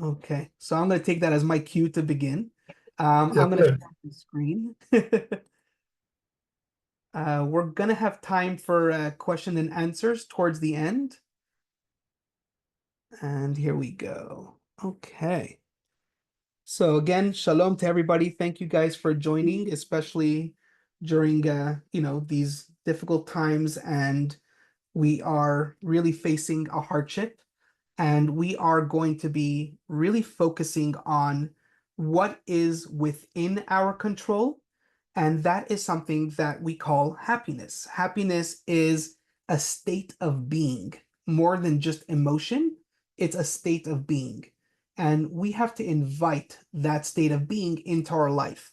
Okay, so I'm going to take that as my cue to begin. Yeah, I'm going to please. share the screen. We're going to have time for question and answers towards the end. And here we go. Okay. So again, shalom to everybody. Thank you guys for joining, especially during these difficult times, and we are really facing a hardship, and we are going to be really focusing on what is within our control, and that is something that we call happiness. Happiness is a state of being, more than just emotion. It's a state of being. And we have to invite that state of being into our life.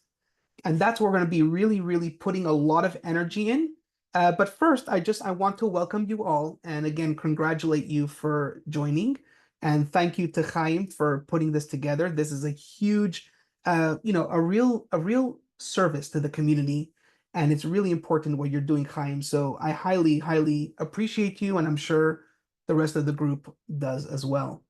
And that's where we're going to be really, really putting a lot of energy in. But first, I want to welcome you all, and again, congratulate you for joining, and thank you to Chaim for putting this together. This is a huge, a real service to the community, and it's really important what you're doing, Chaim. So I highly, highly appreciate you, and I'm sure the rest of the group does as well.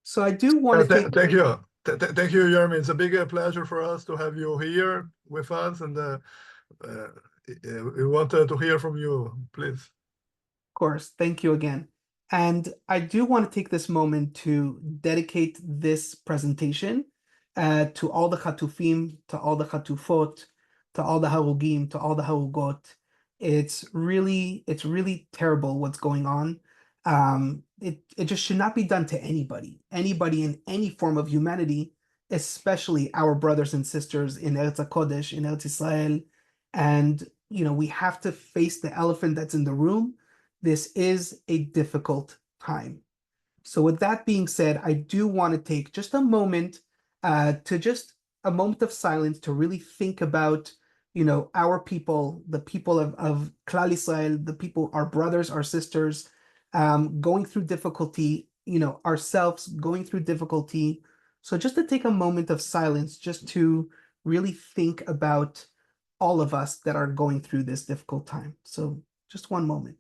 So I do want to take. Thank you. Thank you, Yermi. It's a big pleasure for us to have you here with us, and uh, we want to hear from you, please. Course. Thank you again. And I do want to take this moment to dedicate this presentation to all the Chatufim, to all the Chatufot, to all the Harugim, to all the Harugot. It's really terrible what's going on. It just should not be done to anybody in any form of humanity, especially our brothers and sisters in Eretz HaKodesh, in Eretz Israel. And, we have to face the elephant that's in the room. This is a difficult time. So, with that being said, I do want to take just a moment to just a moment of silence to really think about, our people, the people of Klal Israel, the people, our brothers, our sisters, going through difficulty, ourselves going through difficulty. So, just to take a moment of silence, just to really think about all of us that are going through this difficult time. So, just one moment.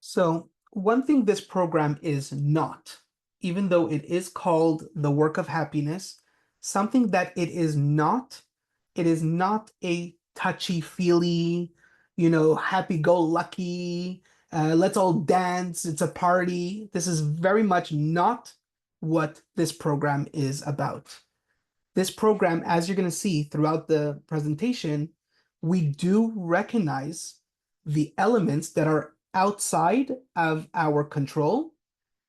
So, one thing this program is not, even though it is called the work of happiness, something that it is not a touchy-feely, happy-go-lucky, let's all dance, it's a party. This is very much not what this program is about. This program, as you're going to see throughout the presentation, we do recognize the elements that are outside of our control.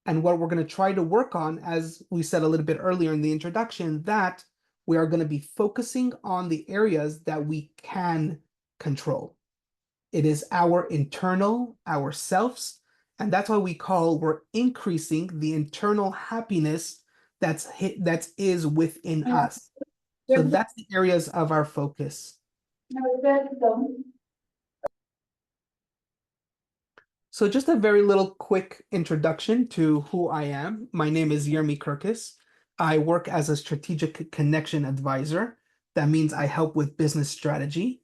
And what we're going to try to work on, as we said a little bit earlier in the introduction, that we are going to be focusing on the areas that we can control. It is our internal, ourselves, and that's why we're increasing the internal happiness that is within us. So that's the areas of our focus. So just a very little quick introduction to who I am. My name is Yermi Kurkus. I work as a strategic connection advisor. That means I help with business strategy.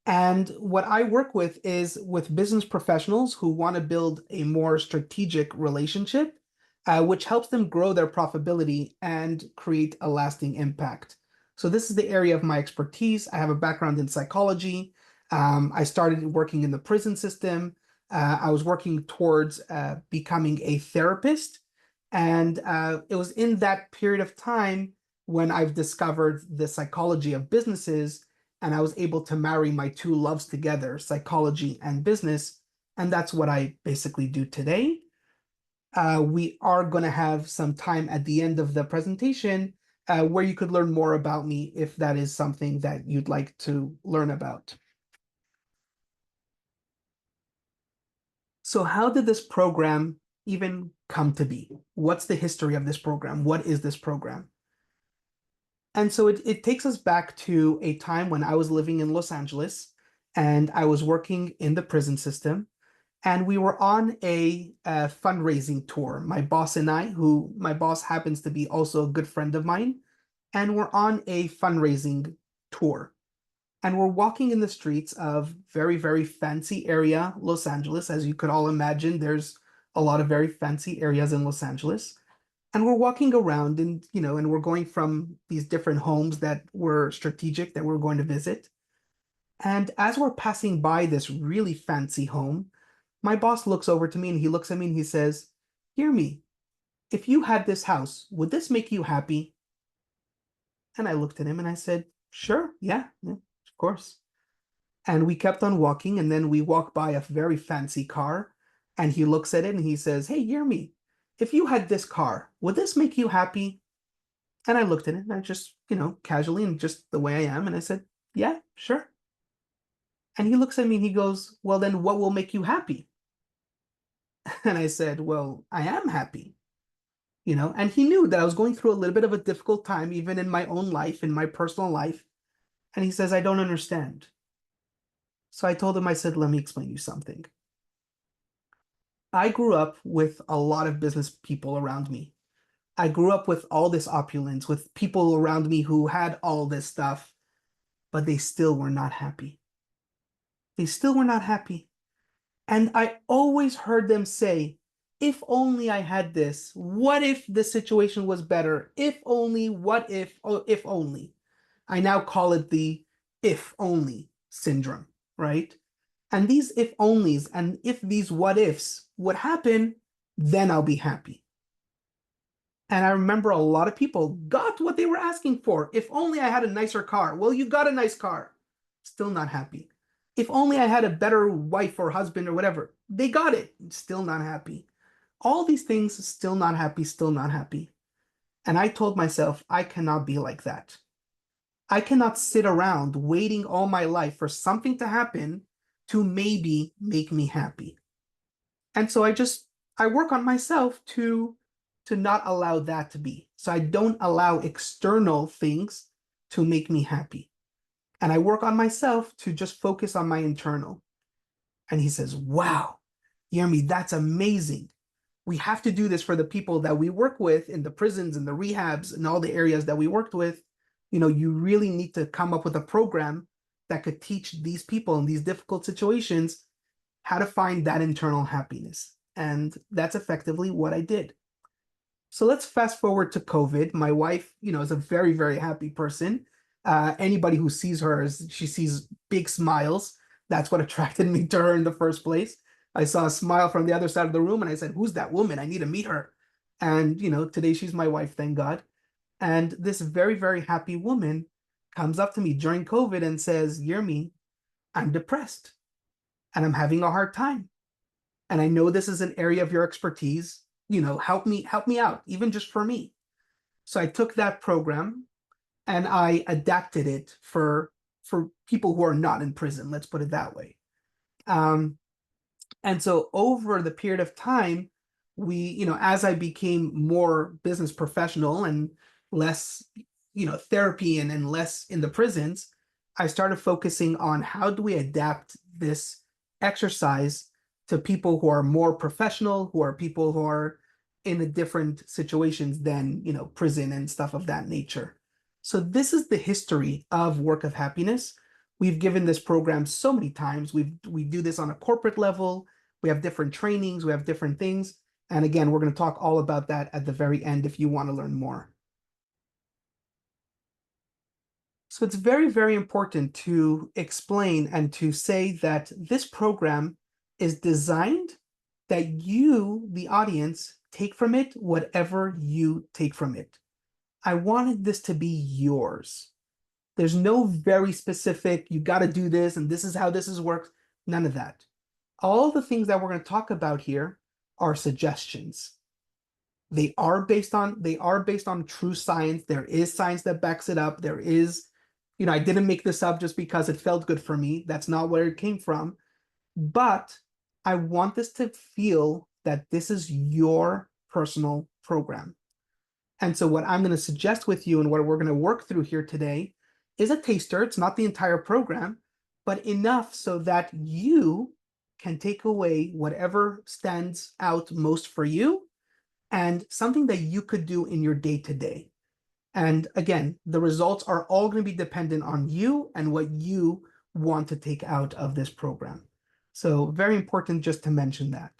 And what I work with is with business professionals who want to build a more strategic relationship, which helps them grow their profitability and create a lasting impact. So this is the area of my expertise. I have a background in psychology. I started working in the prison system. I was working towards becoming a therapist. And it was in that period of time when I've discovered the psychology of businesses, and I was able to marry my two loves together, psychology and business. And that's what I basically do today. We are going to have some time at the end of the presentation where you could learn more about me if that is something that you'd like to learn about. So, how did this program even come to be? What's the history of this program? What is this program? And so it takes us back to a time when I was living in Los Angeles and I was working in the prison system. And we were on a fundraising tour. My boss and I, who my boss happens to be also a good friend of mine, and we're on a fundraising tour. And we're walking in the streets of very, very fancy area, Los Angeles. As you could all imagine, there's a lot of very fancy areas in Los Angeles. And we're walking around and, and we're going from these different homes that were strategic that we're going to visit. And as we're passing by this really fancy home, my boss looks over to me and he looks at me and he says, "Hear me, if you had this house, would this make you happy?" And I looked at him and I said, "Sure, yeah, of course." And we kept on walking, and then we walked by a very fancy car, and he looks at it and he says, "Hey, Yermi, if you had this car, would this make you happy?" And I looked at it and I just, casually and just the way I am, and I said, "Yeah, sure." And he looks at me and he goes, "Well, then what will make you happy?" And I said, "Well, I am happy." And he knew that I was going through a little bit of a difficult time, even in my own life, in my personal life. And he says, "I don't understand." So I told him, I said, "Let me explain you something. I grew up with a lot of business people around me. I grew up with all this opulence, with people around me who had all this stuff, but they still were not happy. They still were not happy. And I always heard them say, if only I had this, what if the situation was better? If only, what if, oh, if only. I now call it the if only syndrome, right? And these if onlys and if these what ifs would happen, then I'll be happy. And I remember a lot of people got what they were asking for. If only I had a nicer car. Well, you got a nice car. Still not happy. If only I had a better wife or husband or whatever. They got it. Still not happy. All these things, still not happy, still not happy. And I told myself, I cannot be like that. I cannot sit around waiting all my life for something to happen to maybe make me happy. And so I work on myself to not allow that to be. So I don't allow external things to make me happy. And I work on myself to just focus on my internal. And he says, "Wow, Yermi, that's amazing. We have to do this for the people that we work with in the prisons and the rehabs and all the areas that we worked with. You really need to come up with a program that could teach these people in these difficult situations how to find that internal happiness." And that's effectively what I did. So let's fast forward to COVID. My wife, is a very, very happy person. Anybody who sees her, she sees big smiles. That's what attracted me to her in the first place. I saw a smile from the other side of the room and I said, "Who's that woman? I need to meet her." And, today she's my wife, thank God. And this very, very happy woman comes up to me during COVID and says, "Yermi, I'm depressed and I'm having a hard time. And I know this is an area of your expertise. Help me out, even just for me." So I took that program and I adapted it for people who are not in prison. Let's put it that way. Um, and so over the period of time, as I became more business professional and less, therapy and less in the prisons, I started focusing on how do we adapt this exercise to people who are more professional, who are people who are in a different situations than, prison and stuff of that nature. So this is the history of Work of Happiness. We've given this program so many times. We do this on a corporate level. We have different trainings, we have different things. And again, we're going to talk all about that at the very end if you want to learn more. So it's very, very important to explain and to say that this program is designed that you, the audience, take from it whatever you take from it. I wanted this to be yours. There's no very specific, you got to do this and this is how this is works. None of that. All the things that we're going to talk about here are suggestions. They are based on true science. There is science that backs it up. There is, I didn't make this up just because it felt good for me. That's not where it came from. But I want this to feel that this is your personal program. And so what I'm going to suggest with you and what we're going to work through here today is a taster. It's not the entire program, but enough so that you can take away whatever stands out most for you and something that you could do in your day to day. And again, the results are all going to be dependent on you and what you want to take out of this program. So very important just to mention that.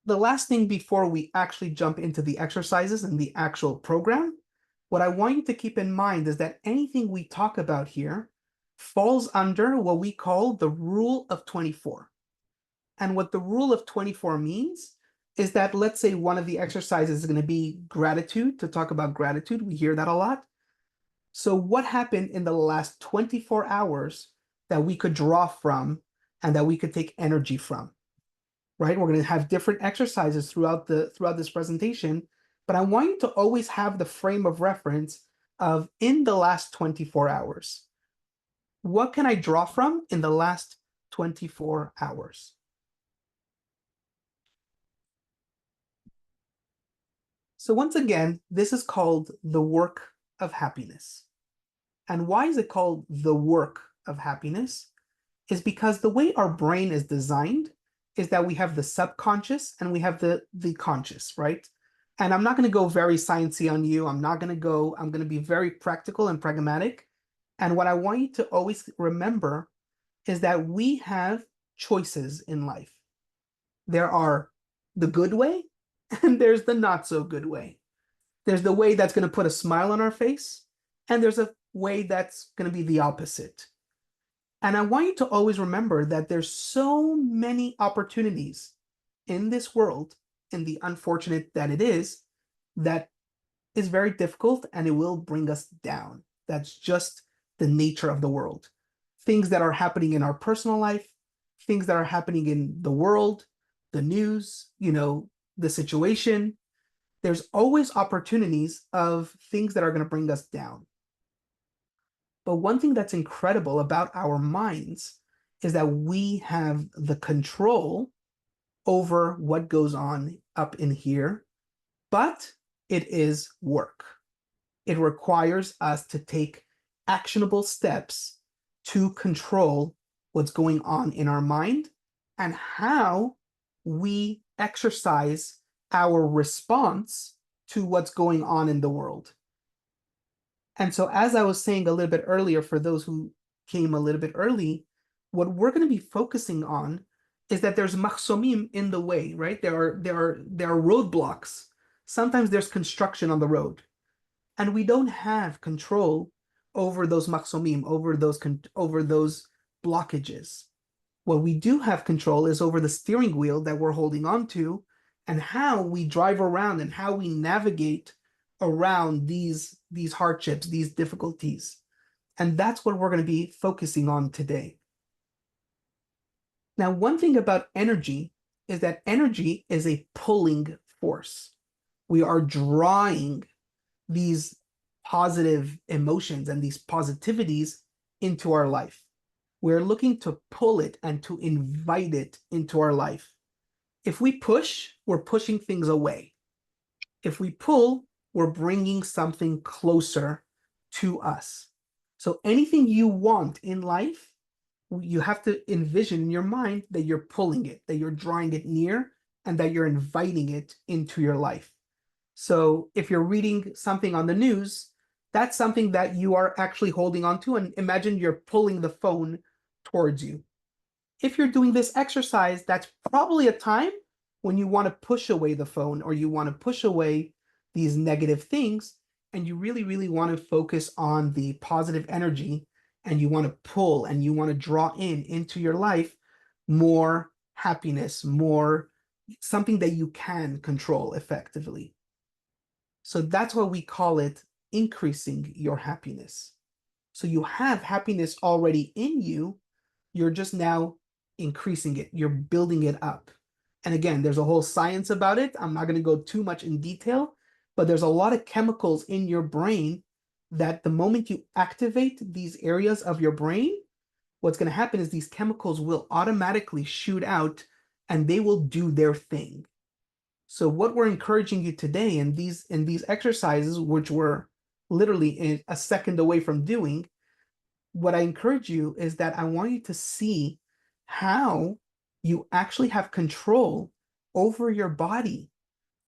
The last thing before we actually jump into the exercises and the actual program, what I want you to keep in mind is that anything we talk about here falls under what we call the rule of 24. And what the rule of 24 means is that, let's say one of the exercises is going to be gratitude, to talk about gratitude. We hear that a lot. So what happened in the last 24 hours that we could draw from and that we could take energy from, right? We're going to have different exercises throughout this presentation, but I want you to always have the frame of reference of in the last 24 hours. What can I draw from in the last 24 hours? So once again, this is called the work of happiness. And why is it called the work of happiness? Is because the way our brain is designed is that we have the subconscious and we have the conscious, right? And I'm not going to go very sciencey on you. I'm going to be very practical and pragmatic. And what I want you to always remember is that we have choices in life. There are the good way and there's the not so good way. There's the way that's going to put a smile on our face, and there's a way that's going to be the opposite. And I want you to always remember that there's so many opportunities in this world, and the unfortunate that it is, that is very difficult and it will bring us down. That's just the nature of the world. Things that are happening in our personal life, things that are happening in the world, the news, the situation. There's always opportunities of things that are going to bring us down. But one thing that's incredible about our minds is that we have the control over what goes on up in here, but it is work. It requires us to take actionable steps to control what's going on in our mind and how we exercise our response to what's going on in the world. And so, as I was saying a little bit earlier, for those who came a little bit early, what we're going to be focusing on is that there's mahsomim in the way, right? There are roadblocks. Sometimes there's construction on the road, and we don't have control over those mahsomim, over those blockages. What we do have control is over the steering wheel that we're holding on to, and how we drive around and how we navigate around these hardships, these difficulties. And that's what we're going to be focusing on today. Now, one thing about energy is that energy is a pulling force. We are drawing these positive emotions and these positivities into our life. We're looking to pull it and to invite it into our life. If we push, we're pushing things away. If we pull, we're bringing something closer to us. So anything you want in life, you have to envision in your mind that you're pulling it, that you're drawing it near, and that you're inviting it into your life. So if you're reading something on the news, that's something that you are actually holding on to, and imagine you're pulling the phone towards you. If you're doing this exercise, that's probably a time when you want to push away the phone or you want to push away these negative things, and you really, really want to focus on the positive energy, and you want to pull and you want to draw into your life more happiness, more something that you can control effectively. So that's why we call it increasing your happiness. So you have happiness already in you, you're just now increasing it, you're building it up. And again, there's a whole science about it. I'm not going to go too much in detail, but there's a lot of chemicals in your brain that the moment you activate these areas of your brain, what's going to happen is these chemicals will automatically shoot out and they will do their thing. So what we're encouraging you today in these exercises, which we're literally a second away from doing, what I encourage you is that I want you to see how you actually have control over your body.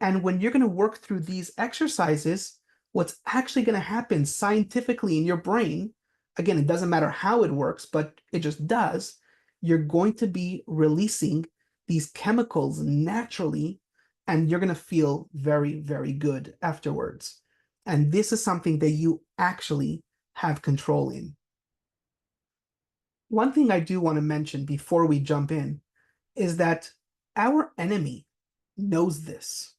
And when you're going to work through these exercises, what's actually going to happen scientifically in your brain, again, it doesn't matter how it works, but it just does, you're going to be releasing these chemicals naturally, and you're going to feel very, very good afterwards. And this is something that you actually have control in. One thing I do want to mention before we jump in is that our enemy knows this.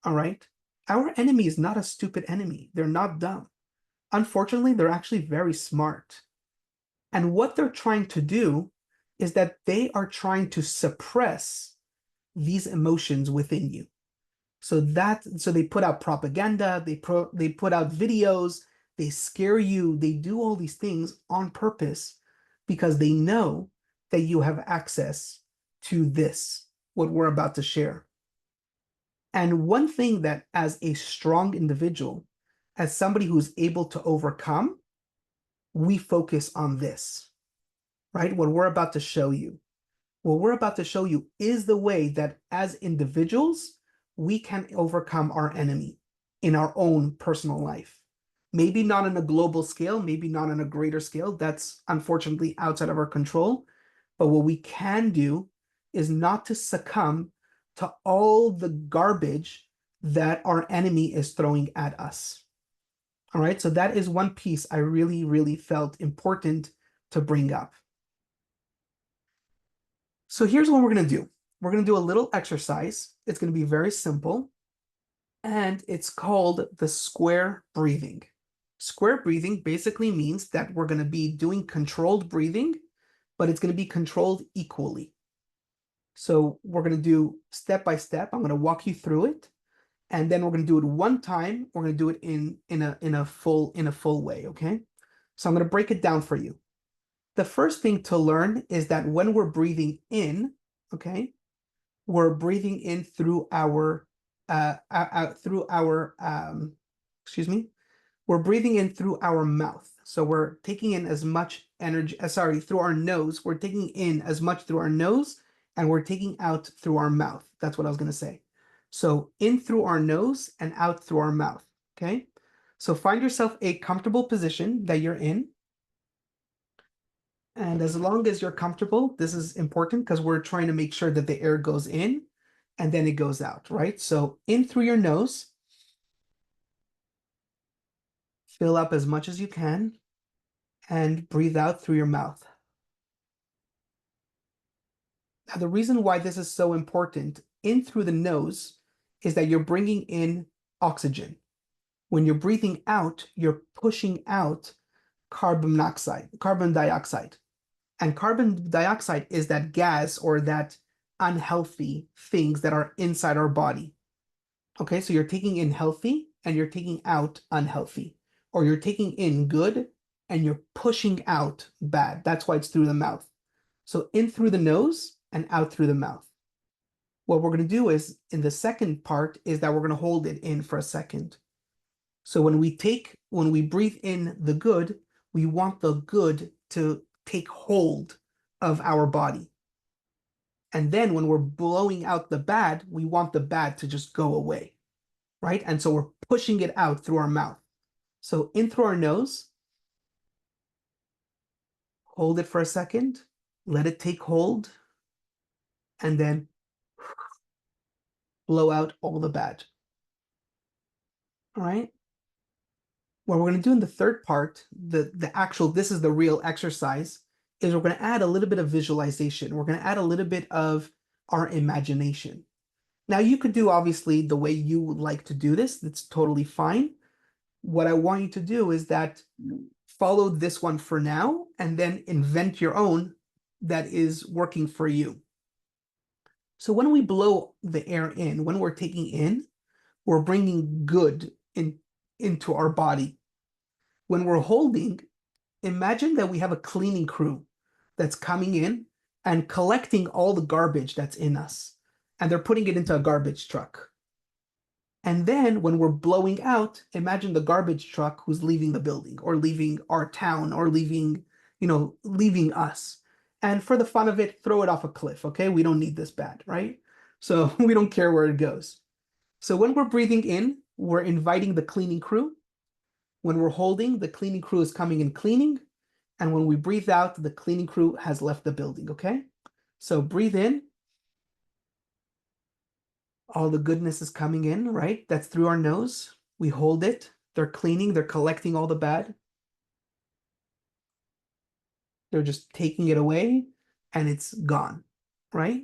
All right. Our enemy is not a stupid enemy. They're not dumb. Unfortunately, they're actually very smart. And what they're trying to do is that they are trying to suppress these emotions within you. So they put out propaganda, they put out videos, they scare you, they do all these things on purpose because they know that you have access to this, what we're about to share. And one thing that, as a strong individual, as somebody who's able to overcome, we focus on this, right? What we're about to show you. What we're about to show you is the way that, as individuals, we can overcome our enemy in our own personal life. Maybe not on a global scale, maybe not on a greater scale. That's unfortunately outside of our control. But what we can do is not to succumb to all the garbage that our enemy is throwing at us. All right, so that is one piece I really, really felt important to bring up. So here's what we're going to do. We're going to do a little exercise. It's going to be very simple, and it's called the square breathing. Square breathing basically means that we're going to be doing controlled breathing, but it's going to be controlled equally. So we're going to do step by step. I'm going to walk you through it, and then we're going to do it one time. We're going to do it in a full way, okay? So I'm going to break it down for you. The first thing to learn is that when we're breathing in, okay, we're breathing in through our excuse me, we're breathing in through our mouth. So we're taking in as much energy, through our nose. We're taking in as much through our nose, and we're taking out through our mouth. That's what I was going to say. So in through our nose and out through our mouth. Okay. So find yourself a comfortable position that you're in. And as long as you're comfortable, this is important because we're trying to make sure that the air goes in and then it goes out, right? So in through your nose, fill up as much as you can, and breathe out through your mouth. Now, the reason why this is so important in through the nose is that you're bringing in oxygen. When you're breathing out, you're pushing out carbon dioxide. And carbon dioxide is that gas or that unhealthy things that are inside our body. Okay, so you're taking in healthy and you're taking out unhealthy, or you're taking in good and you're pushing out bad. That's why it's through the mouth. So in through the nose and out through the mouth. What we're going to do is, in the second part, is that we're going to hold it in for a second. So when we breathe in the good, we want the good to take hold of our body. And then when we're blowing out the bad, we want the bad to just go away, right? And so we're pushing it out through our mouth. So in through our nose, hold it for a second, let it take hold, and then blow out all the bad. All right? What we're going to do in the third part, this is the real exercise, is we're going to add a little bit of visualization. We're going to add a little bit of our imagination. Now, you could do obviously the way you would like to do this. That's totally fine. What I want you to do is that follow this one for now and then invent your own that is working for you. So when we blow the air in, when we're taking in, we're bringing good into our body. When we're holding, imagine that we have a cleaning crew that's coming in and collecting all the garbage that's in us, and they're putting it into a garbage truck. And then when we're blowing out, imagine the garbage truck who's leaving the building or leaving our town or leaving us. and for the fun of it, throw it off a cliff, okay? We don't need this bad, right? So we don't care where it goes. So when we're breathing in, we're inviting the cleaning crew. When we're holding, the cleaning crew is coming and cleaning. And when we breathe out, the cleaning crew has left the building, okay? So breathe in. All the goodness is coming in, right? That's through our nose. We hold it. They're cleaning, they're collecting all the bad. They're just taking it away and it's gone, right?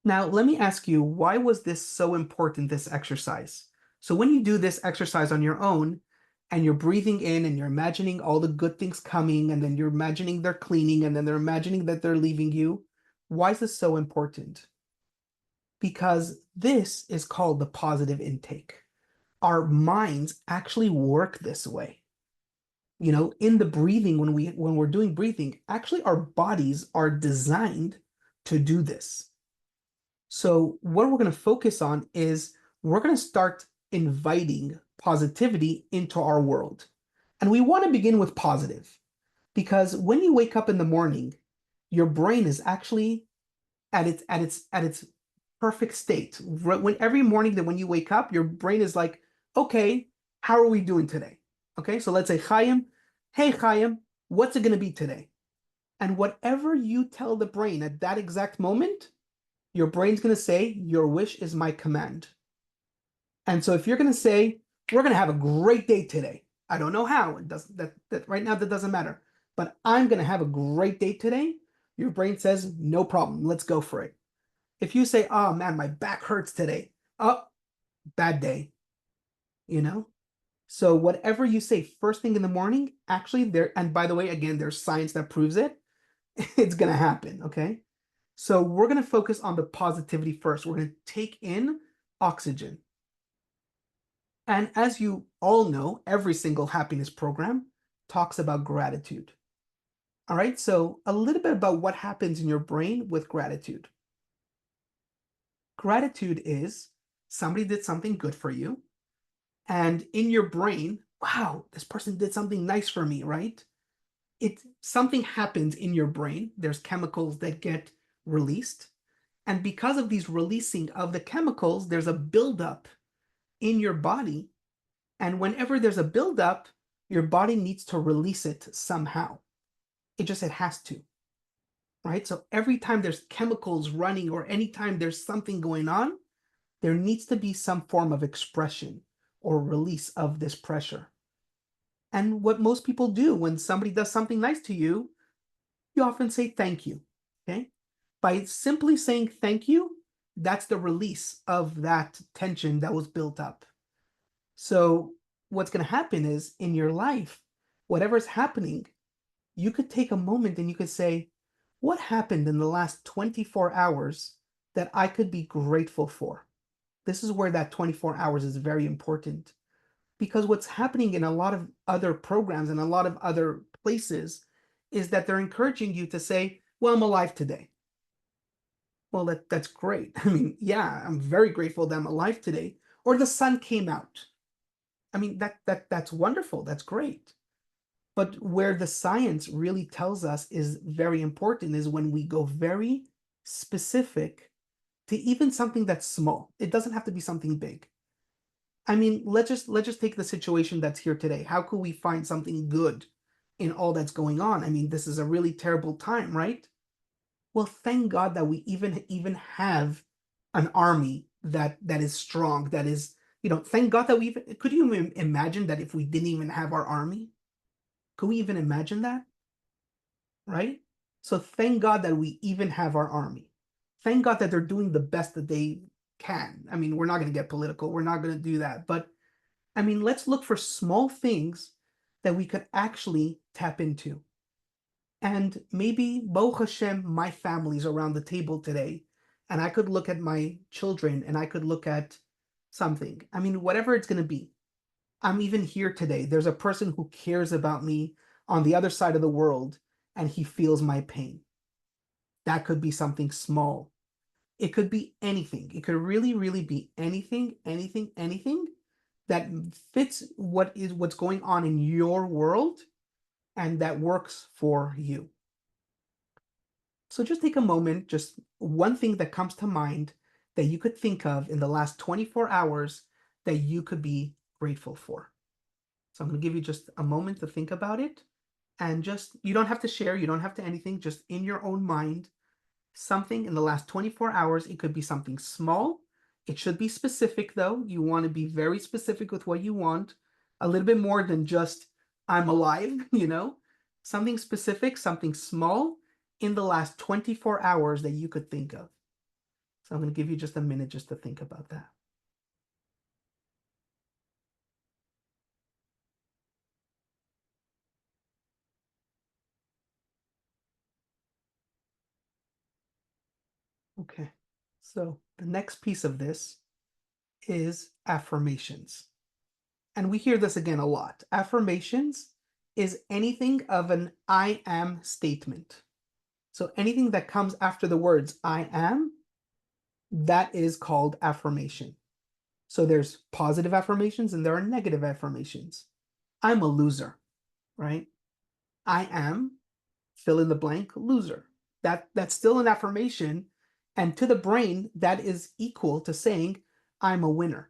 Now, let me ask you, why was this so important, this exercise? So when you do this exercise on your own and you're breathing in and you're imagining all the good things coming, and then you're imagining they're cleaning, and then they're imagining that they're leaving you, why is this so important? Because this is called the positive intake. Our minds actually work this way. You know, in the breathing, when we're doing breathing, actually our bodies are designed to do this. So what we're going to focus on is we're going to start inviting positivity into our world. And we want to begin with positive because when you wake up in the morning, your brain is actually at its perfect state. When every morning that when you wake up, your brain is like, okay, how are we doing today? Okay, so let's say Chaim, hey Chaim, what's it going to be today? And whatever you tell the brain at that exact moment, your brain's going to say, your wish is my command. And so if you're going to say, we're going to have a great day today, I don't know how, it doesn't that right now that doesn't matter, but I'm going to have a great day today, your brain says, no problem, let's go for it. If you say, oh man, my back hurts today, oh, bad day, you know? So whatever you say first thing in the morning, actually there, and by the way, again, there's science that proves it, it's going to happen, okay? So we're going to focus on the positivity first. We're going to take in oxygen. And as you all know, every single happiness program talks about gratitude. All right, so a little bit about what happens in your brain with gratitude. Gratitude is somebody did something good for you, and in your brain, wow, this person did something nice for me, right? Something happens in your brain. There's chemicals that get released. And because of these releasing of the chemicals, there's a buildup in your body. And whenever there's a buildup, your body needs to release it somehow. It has to, right? So every time there's chemicals running or anytime there's something going on, there needs to be some form of expression or release of this pressure. And what most people do when somebody does something nice to you, you often say thank you, okay? By simply saying thank you, that's the release of that tension that was built up. So what's going to happen is in your life, whatever's happening, you could take a moment and you could say, what happened in the last 24 hours that I could be grateful for? This is where that 24 hours is very important because what's happening in a lot of other programs and a lot of other places is that they're encouraging you to say, well, I'm alive today. Well, that's great. I mean, yeah, I'm very grateful that I'm alive today. Or the sun came out. I mean, that's wonderful. That's great. But where the science really tells us is very important is when we go very specific to even something that's small. It doesn't have to be something big. I mean, let's just take the situation that's here today. How could we find something good in all that's going on? I mean, this is a really terrible time, right? Well, thank God that we even have an army that is strong, that is, thank God that we even could you imagine that if we didn't even have our army? Could we even imagine that? Right? So thank God that we even have our army. Thank God that they're doing the best that they can. I mean, we're not going to get political. We're not going to do that. But I mean, let's look for small things that we could actually tap into. And maybe, Baruch Hashem, my family's around the table today, and I could look at my children and I could look at something. I mean, whatever it's going to be. I'm even here today. There's a person who cares about me on the other side of the world, and he feels my pain. That could be something small. It could be anything. It could really, really be anything, anything, anything that fits what's going on in your world and that works for you. So just take a moment, just one thing that comes to mind that you could think of in the last 24 hours that you could be grateful for. So I'm going to give you just a moment to think about it. And just, you don't have to share, you don't have to anything, just in your own mind, something in the last 24 hours. It could be something small. It should be specific, though. You want to be very specific with what you want, a little bit more than just, I'm alive, something specific, something small in the last 24 hours that you could think of. So I'm going to give you just a minute just to think about that. Okay. So the next piece of this is affirmations. And we hear this again a lot. Affirmations is anything of an I am statement. So anything that comes after the words I am, that is called affirmation. So there's positive affirmations and there are negative affirmations. I'm a loser, right? I am, fill in the blank, loser. That's still an affirmation. And to the brain, that is equal to saying, I'm a winner.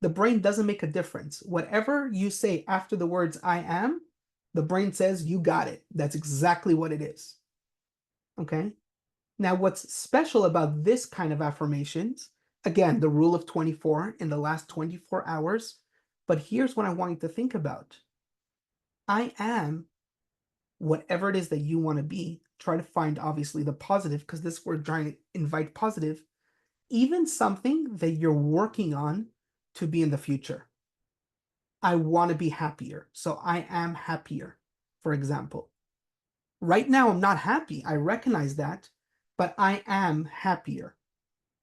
The brain doesn't make a difference. Whatever you say after the words I am, the brain says, you got it. That's exactly what it is. Okay. Now, what's special about this kind of affirmations, again, the rule of 24 in the last 24 hours, but here's what I want you to think about. I am whatever it is that you want to be. Try to find, obviously, the positive, because this we're trying to invite positive, even something that you're working on to be in the future. I want to be happier, so I am happier, for example. Right now, I'm not happy. I recognize that, but I am happier,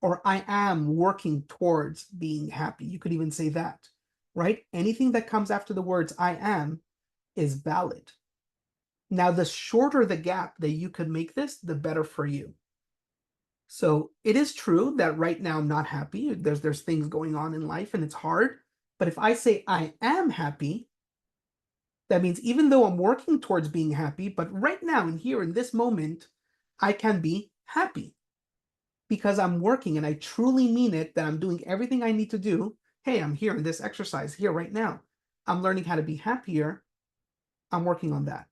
or I am working towards being happy. You could even say that, right? Anything that comes after the words I am is valid. Now, the shorter the gap that you could make this, the better for you. So it is true that right now I'm not happy. There's things going on in life and it's hard. But if I say I am happy, that means even though I'm working towards being happy, but right now and here in this moment, I can be happy because I'm working and I truly mean it, that I'm doing everything I need to do. Hey, I'm here in this exercise here right now. I'm learning how to be happier. I'm working on that.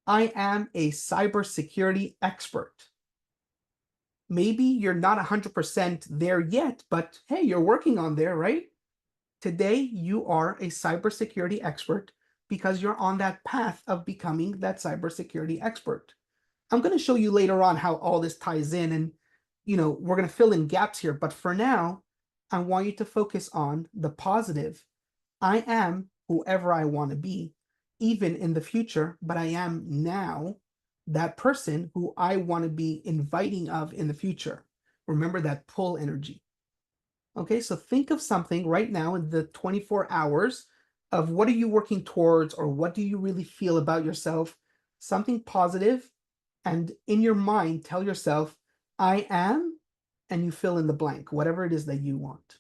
I am a cybersecurity expert. Maybe you're not 100% there yet, but hey, you're working on there, right? Today, you are a cybersecurity expert because you're on that path of becoming that cybersecurity expert. I'm going to show you later on how all this ties in and, we're going to fill in gaps here. But for now, I want you to focus on the positive. I am whoever I want to be, even in the future, but I am now that person who I want to be inviting of in the future. Remember that pull energy. Okay, so think of something right now in the 24 hours of what are you working towards or what do you really feel about yourself? Something positive, and in your mind, tell yourself, I am, and you fill in the blank, whatever it is that you want.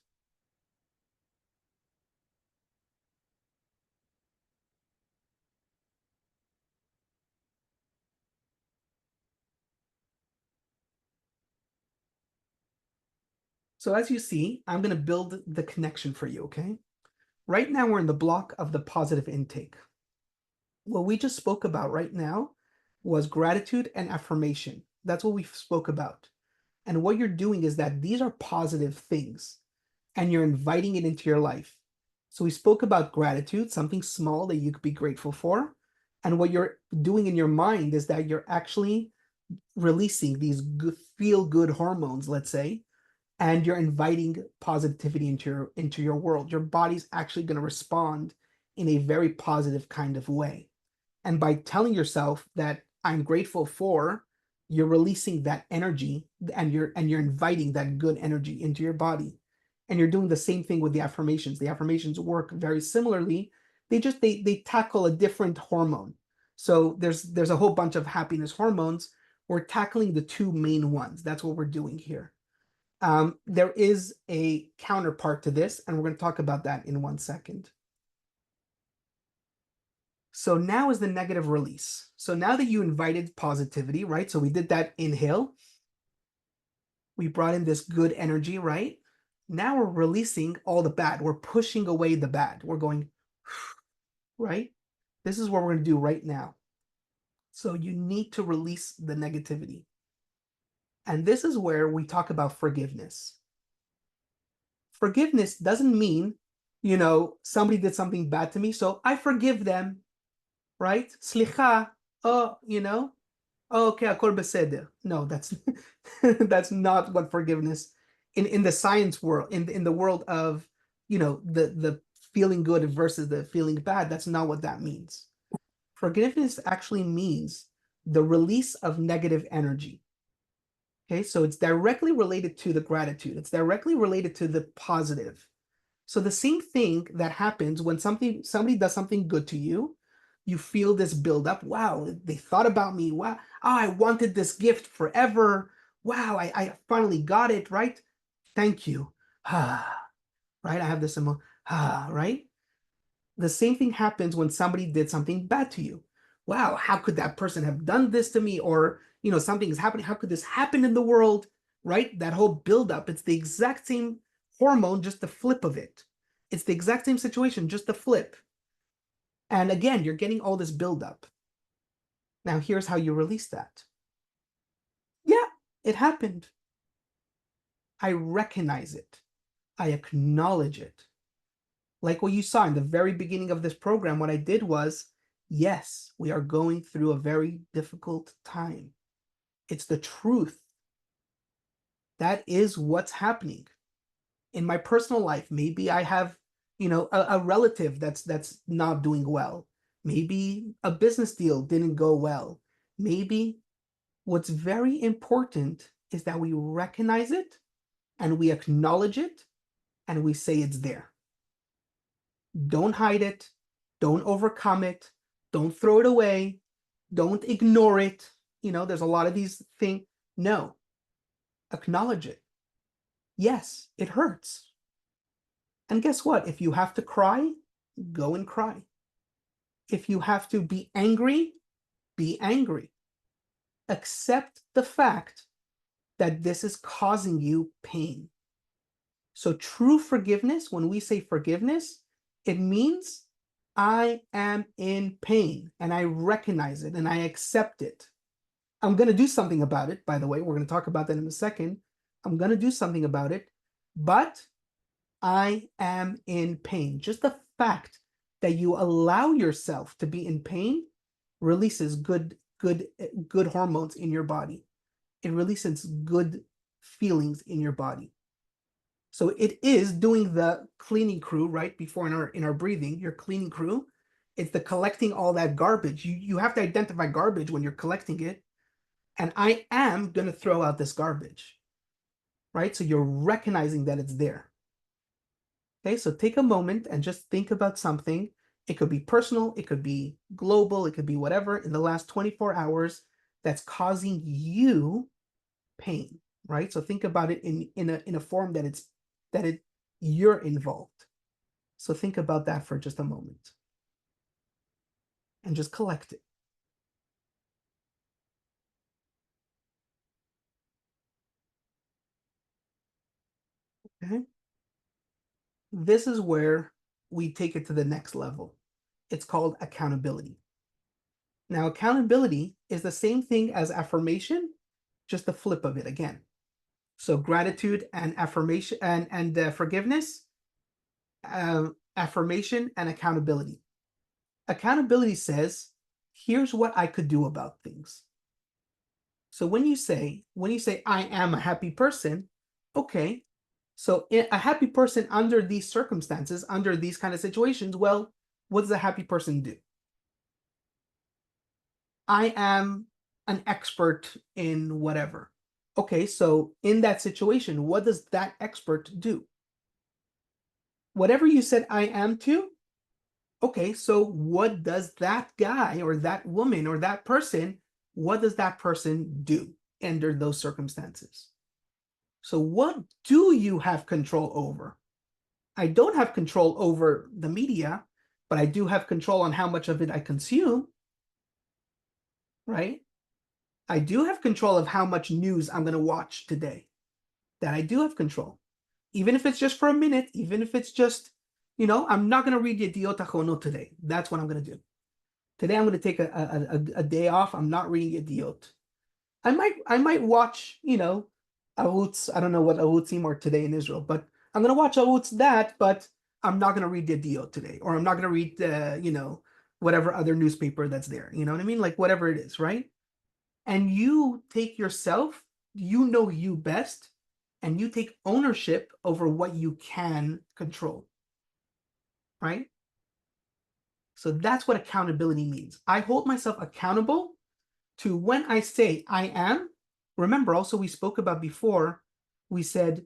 So as you see, I'm going to build the connection for you, okay? Right now, we're in the block of the positive intake. What we just spoke about right now was gratitude and affirmation. That's what we spoke about. And what you're doing is that these are positive things and you're inviting it into your life. So we spoke about gratitude, something small that you could be grateful for. And what you're doing in your mind is that you're actually releasing these good, feel good hormones, let's say, and you're inviting positivity into your world. Your body's actually going to respond in a very positive kind of way. And by telling yourself that I'm grateful for, you're releasing that energy and you're inviting that good energy into your body. And you're doing the same thing with the affirmations. The affirmations work very similarly. They tackle a different hormone. So there's a whole bunch of happiness hormones. We're tackling the two main ones. That's what we're doing here. There is a counterpart to this, and we're going to talk about that in 1 second. So now is the negative release. So now that you invited positivity, right? So we did that inhale. We brought in this good energy, right? Now we're releasing all the bad. We're pushing away the bad. We're going, right? This is what we're going to do right now. So you need to release the negativity. And this is where we talk about forgiveness. Forgiveness doesn't mean, somebody did something bad to me, so I forgive them, right? Slicha, oh, oh, okay, akol beseder. No, that's that's not what forgiveness in the science world, in the world of, the feeling good versus the feeling bad, that's not what that means. Forgiveness actually means the release of negative energy. Okay, so it's directly related to the gratitude. It's directly related to the positive. So the same thing that happens when somebody does something good to you, you feel this buildup. Wow, they thought about me. Wow, oh, I wanted this gift forever. Wow, I finally got it, right? Thank you. Ah, right? I have this right? The same thing happens when somebody did something bad to you. Wow, how could that person have done this to me? Or, something is happening. How could this happen in the world? Right? That whole buildup, it's the exact same hormone, just the flip of it. It's the exact same situation, just the flip. And again, you're getting all this buildup. Now, here's how you release that. Yeah, it happened. I recognize it. I acknowledge it. Like what you saw in the very beginning of this program, what I did was, yes, we are going through a very difficult time. It's the truth. That is what's happening. In my personal life, maybe I have, a relative that's not doing well. Maybe a business deal didn't go well. Maybe what's very important is that we recognize it and we acknowledge it and we say it's there. Don't hide it. Don't overcome it. Don't throw it away. Don't ignore it. There's a lot of these things. No, acknowledge it. Yes, it hurts. And guess what? If you have to cry, go and cry. If you have to be angry, be angry. Accept the fact that this is causing you pain. So true forgiveness, when we say forgiveness, it means I am in pain and I recognize it and I accept it. I'm going to do something about it, by the way. We're going to talk about that in a second. I'm going to do something about it, but I am in pain. Just the fact that you allow yourself to be in pain releases good hormones in your body. It releases good feelings in your body. So it is doing the cleaning crew, right? Before in our breathing, your cleaning crew. It's the collecting all that garbage. You have to identify garbage when you're collecting it. And I am going to throw out this garbage, right? So you're recognizing that it's there. Okay, so take a moment and just think about something. It could be personal, it could be global, it could be whatever in the last 24 hours that's causing you pain, right? So think about it in a form that you're involved. So think about that for just a moment and just collect it. Okay. This is where we take it to the next level. It's called accountability. Now, accountability is the same thing as affirmation, just the flip of it again. So gratitude and affirmation and forgiveness, affirmation and accountability. Accountability says, here's what I could do about things. So when you say I am a happy person, okay. So a happy person under these circumstances, under these kind of situations, well, what does a happy person do? I am an expert in whatever. Okay, so in that situation, what does that expert do? Whatever you said I am to, okay, so what does that guy or that woman or that person, what does that person do under those circumstances? So what do you have control over? I don't have control over the media. but I do have control on how much of it I consume, right? I do have control of how much news I'm going to watch today. That I do have control. Even if it's just for a minute, even if it's just, I'm not going to read Yediot Ahronoth today. That's what I'm going to do. Today I'm going to take a day off. I'm not reading Yediot. I might watch, Arutz. I don't know what Arutzim are today in Israel, but I'm going to watch Arutz that, but I'm not going to read Yediot today, or I'm not going to read, whatever other newspaper that's there. You know what I mean? Like whatever it is, right? And you take yourself, you know you best, and you take ownership over what you can control, right? So that's what accountability means. I hold myself accountable to when I say I am. Remember, also, we spoke about before, we said,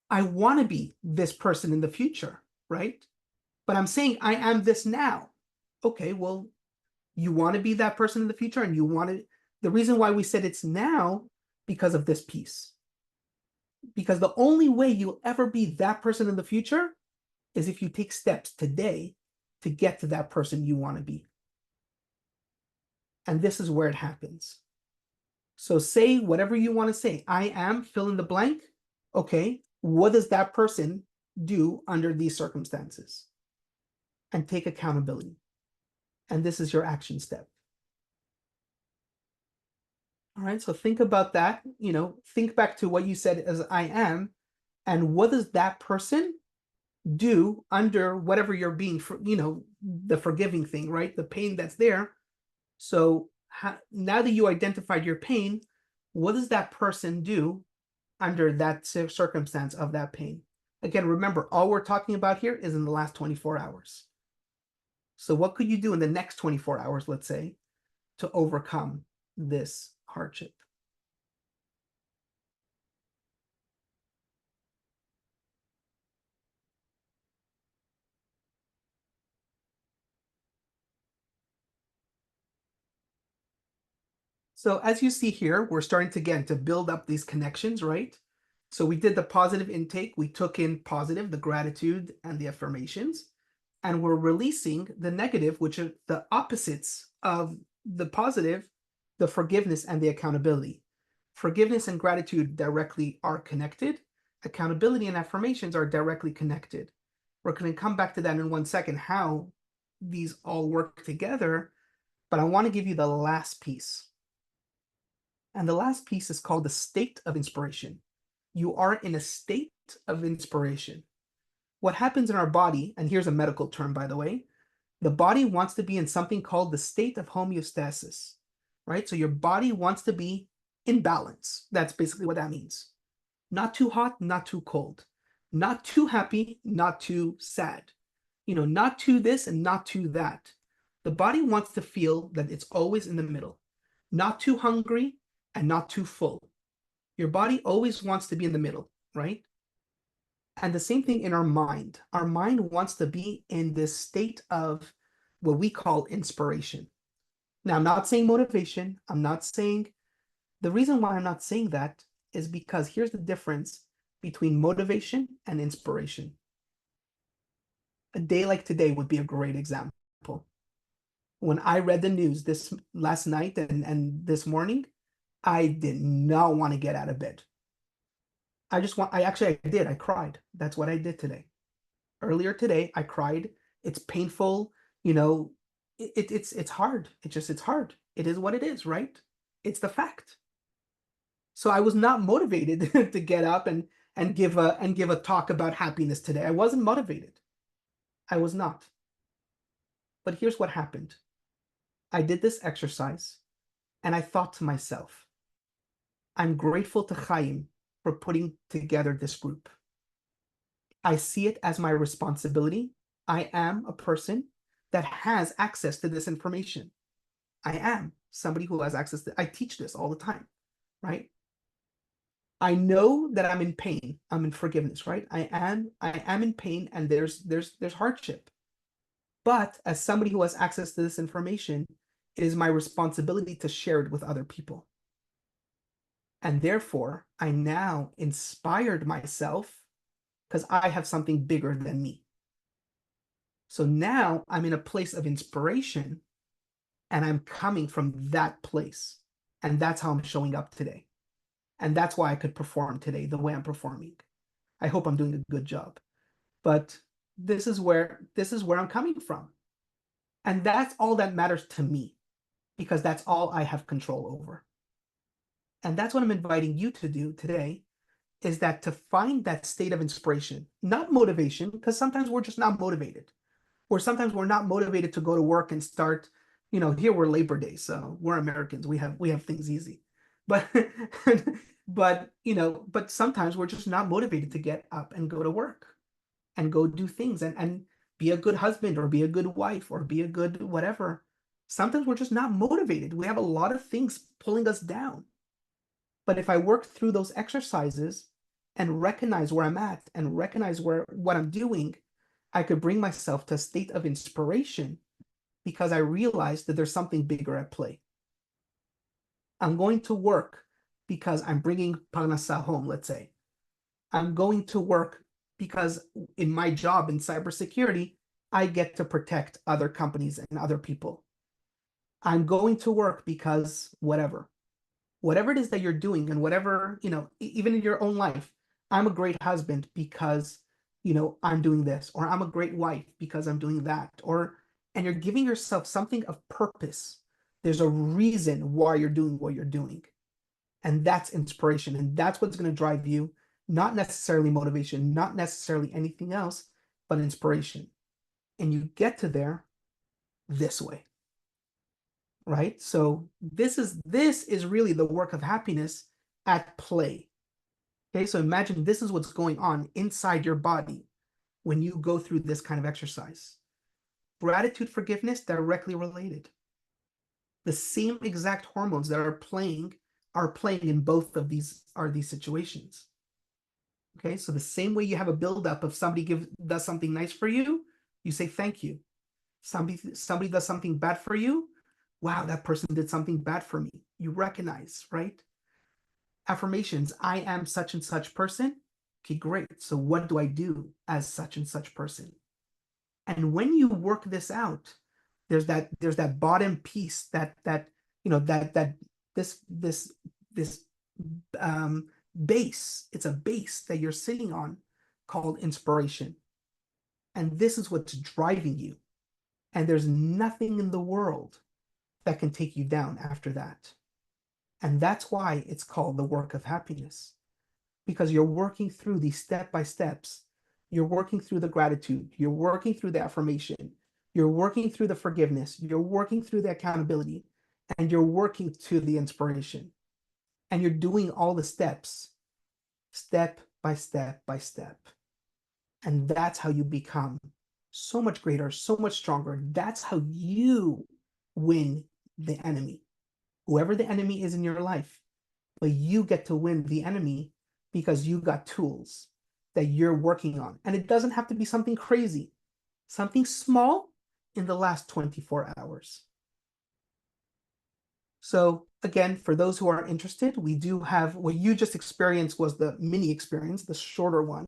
I want to be this person in the future, right? But I'm saying I am this now. Okay, well, you want to be that person in the future, and you want to, the reason why we said it's now, because of this piece. Because the only way you'll ever be that person in the future is if you take steps today to get to that person you want to be. And this is where it happens. So say whatever you want to say. I am, fill in the blank. Okay, what does that person do under these circumstances? And take accountability. And this is your action step. All right, so think about that. Think back to what you said as I am, and what does that person do under whatever you're being, the forgiving thing, right? The pain that's there. So now that you identified your pain, what does that person do under that circumstance of that pain? Again, remember, all we're talking about here is in the last 24 hours. So what could you do in the next 24 hours, let's say, to overcome this hardship? So as you see here, we're starting to, again, to build up these connections, right? So we did the positive intake. We took in positive, the gratitude and the affirmations, and we're releasing the negative, which are the opposites of the positive, the forgiveness and the accountability. Forgiveness and gratitude directly are connected. Accountability and affirmations are directly connected. We're going to come back to that in 1 second, how these all work together, but I want to give you the last piece. And the last piece is called the state of inspiration. You are in a state of inspiration. What happens in our body, and here's a medical term, by the way, the body wants to be in something called the state of homeostasis, right? So your body wants to be in balance. That's basically what that means. Not too hot, not too cold. Not too happy, not too sad. Not too this and not too that. The body wants to feel that it's always in the middle. Not too hungry and not too full. Your body always wants to be in the middle, right? And the same thing in our mind. Our mind wants to be in this state of what we call inspiration. Now, I'm not saying motivation. I'm not saying, the reason why I'm not saying that is because here's the difference between motivation and inspiration. A day like today would be a great example. When I read the news this last night and this morning, I did not want to get out of bed. I did. I cried. That's what I did today. Earlier today, I cried. It's painful. It's hard. It's hard. It is what it is, right? It's the fact. So I was not motivated to get up and give a talk about happiness today. I wasn't motivated. I was not. But here's what happened. I did this exercise and I thought to myself, I'm grateful to Chaim for putting together this group. I see it as my responsibility. I am a person that has access to this information. I am somebody who has access to, I teach this all the time, right? I know that I'm in pain. I'm in forgiveness, right? I am in pain, and there's hardship. But as somebody who has access to this information, it is my responsibility to share it with other people. And therefore, I now inspired myself because I have something bigger than me. So now I'm in a place of inspiration and I'm coming from that place. And that's how I'm showing up today. And that's why I could perform today the way I'm performing. I hope I'm doing a good job. But this is where I'm coming from. And that's all that matters to me because that's all I have control over. And that's what I'm inviting you to do today is that to find that state of inspiration, not motivation, because sometimes we're just not motivated. Or sometimes we're not motivated to go to work and start, here we're Labor Day, so we're Americans. We have things easy. But but sometimes we're just not motivated to get up and go to work and go do things and be a good husband or be a good wife or be a good whatever. Sometimes we're just not motivated. We have a lot of things pulling us down. But if I work through those exercises and recognize where I'm at and recognize what I'm doing, I could bring myself to a state of inspiration because I realize that there's something bigger at play. I'm going to work because I'm bringing Parnassa home, let's say. I'm going to work because in my job in cybersecurity, I get to protect other companies and other people. I'm going to work because whatever it is that you're doing and whatever, even in your own life, I'm a great husband because, I'm doing this, or I'm a great wife because I'm doing that, and you're giving yourself something of purpose. There's a reason why you're doing what you're doing. And that's inspiration. And that's what's going to drive you, not necessarily motivation, not necessarily anything else, but inspiration. And you get to there this way, right? So this is really the work of happiness at play. Okay, so imagine this is what's going on inside your body when you go through this kind of exercise. Gratitude, forgiveness, directly related. The same exact hormones that are playing in both of these situations. Okay, so the same way you have a buildup of somebody does something nice for you, you say thank you. Somebody does something bad for you, wow, that person did something bad for me. You recognize, right? Affirmations, I am such and such person. Okay, great. So what do I do as such and such person? And when you work this out, there's that bottom piece that this um base. It's a base that you're sitting on called inspiration. And this is what's driving you. And there's nothing in the world that can take you down after that. And that's why it's called the work of happiness, because you're working through these step by steps. You're working through the gratitude. You're working through the affirmation. You're working through the forgiveness. You're working through the accountability. And you're working to the inspiration. And you're doing all the steps, step by step by step. And that's how you become so much greater, so much stronger. That's how you win the enemy, whoever the enemy is in your life. But you get to win the enemy because you got tools that you're working on. And it doesn't have to be something crazy, something small in the last 24 hours. So again, for those who are interested, we do have what you just experienced was the mini experience, the shorter one.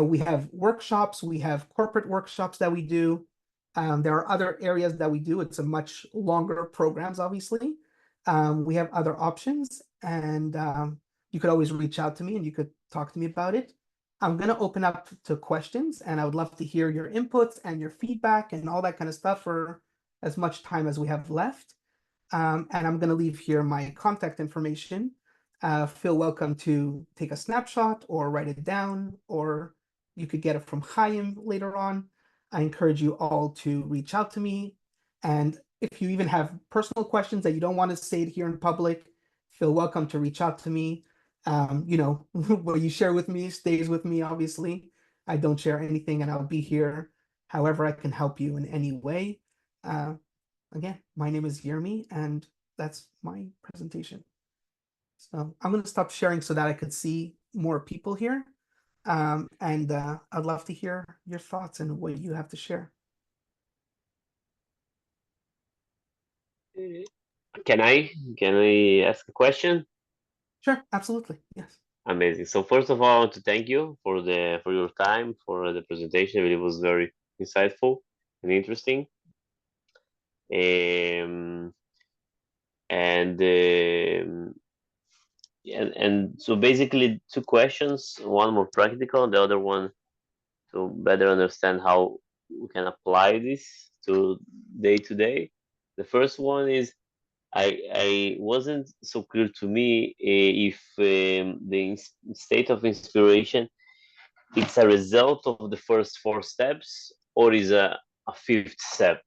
We have workshops, we have corporate workshops that we do. There are other areas that we do. It's a much longer programs, obviously. We have other options, and you could always reach out to me and you could talk to me about it. I'm going to open up to questions, and I would love to hear your inputs and your feedback and all that kind of stuff for as much time as we have left. And I'm going to leave here my contact information. Feel welcome to take a snapshot or write it down, or you could get it from Chaim later on. I encourage you all to reach out to me. And if you even have personal questions that you don't want to say it here in public, feel welcome to reach out to me. What you share with me stays with me, obviously. I don't share anything, and I'll be here however I can help you in any way. Again, my name is Yermi, and that's my presentation. So I'm going to stop sharing so that I could see more people here. And I'd love to hear your thoughts and what you have to share. Can I ask a question? Sure, absolutely. Yes. Amazing. So first of all, I want to thank you for your time for the presentation. It was very insightful. and interesting. Um, and so basically two questions, one more practical, the other one to better understand how we can apply this to day to day. The first one is I wasn't so clear to me if the state of inspiration it's a result of the first four steps or is a fifth step.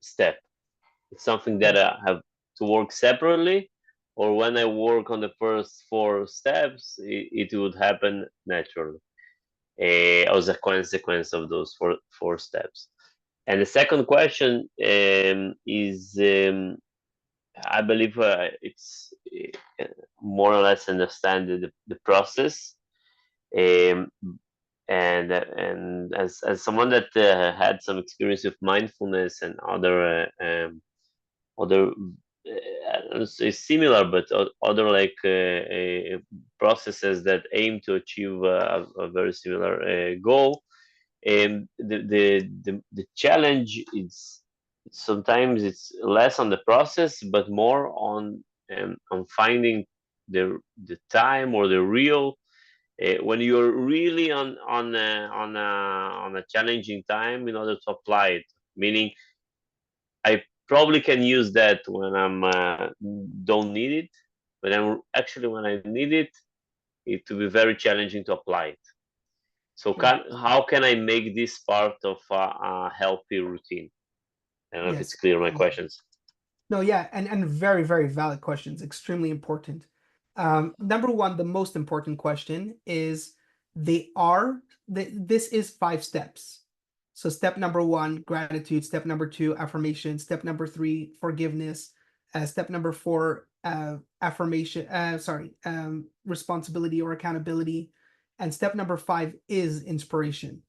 It's something that I have to work separately, or when I work on the first four steps, it would happen naturally as a consequence of those four steps. And the second question is, I believe it's more or less understand the process. Um, and as someone that had some experience with mindfulness and other I don't say similar, but other like processes that aim to achieve a very similar goal. And the challenge is sometimes it's less on the process, but more on finding the time or the real when you're really on a challenging time in order to apply it. Meaning, I probably can use that when I'm don't need it, but I'm actually when I need it, it will be very challenging to apply it. So Yeah. how can I make this part of a healthy routine? I don't know if it's Yes. clear my questions. No, yeah, and very, very valid questions, extremely important. Number one, the most important question is this is 5 steps. So step number one, gratitude. Step number two, affirmation. Step number three, forgiveness. Step number four, affirmation. Responsibility or accountability. And step number five is inspiration.